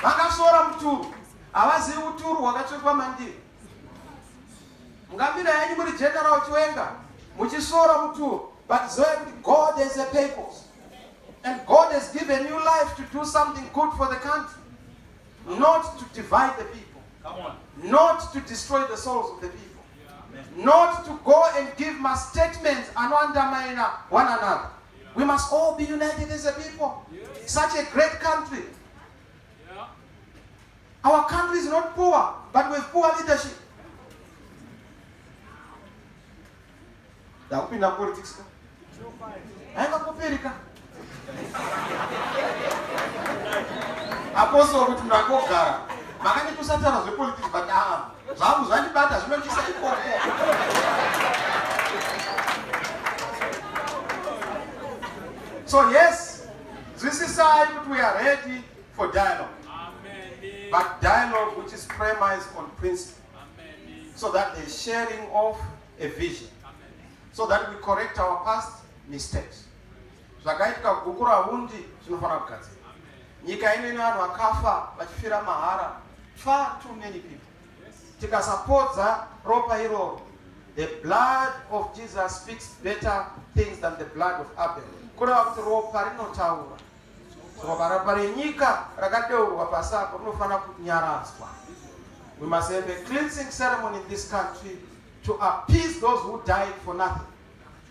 vakasora muturu havazivi uturu hwakatsvekwa mandiri. Mungamira yanyu muri general chiwenga muchisora muturu, but zoe kuti God has a purpose and God has given you life to do something good for the country, not to divide the people. Come on. Not to destroy the souls of the people. Yeah. Not to go and give statements and undermine one another. Yeah. We must all be united as a people. Yeah. Such a great country. Yeah. Our country is not poor, but with poor leadership. Dakupinda politics. Haingakupirika. Apostle kuti ndakogara. Makani kusatara zvepolitics but zvamu zvandibata zvinotisa ikoko. So yes, this is how we are ready for dialogue. Amen. But dialogue which is premised on principle. Amen. So that the sharing of a vision. Amen. So that we correct our past mistakes. Zvakaitika kugukura hundi zvinofana kugadzirwa. Nyika ine vanhu vakafa vachifira mahara. Far too many people. Tikasapodza ropa iroro. The blood of Jesus speaks better things than the blood of Abel. Kureva kuti ropa rinotaura. Ropa renyika rakadeurwa pasapo rinofana kunyaradzwa. We must have a cleansing ceremony in this country to appease those who died for nothing.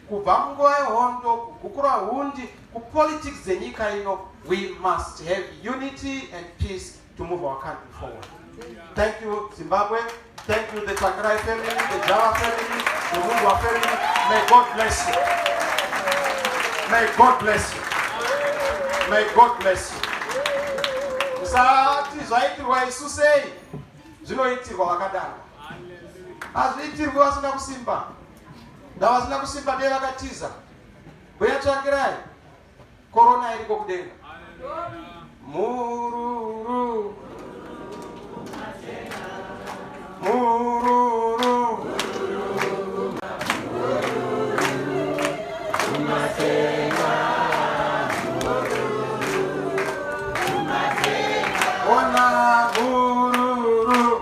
Kubva munguva yehondo, kugukura hundi, kupolitics dzenyika ino, we must have unity and peace to move our country forward. Thank you, Zimbabwe. Thank you, the Tsvangirai family, the Java family, the Mungwa family. May God bless you. May God bless you. May God bless you. Musati zvaitirwa isu sei zvinoitirwa vakadaro. Hazviitirwi vasina kusimba. Ndavasina kusimba ndiye vakatiza. Mbuya Tsvangirai. Corona iriko kudenga. Mururu. Mururu. Ona mururu.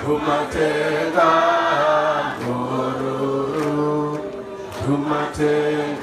Kumatega mururu. Kumatega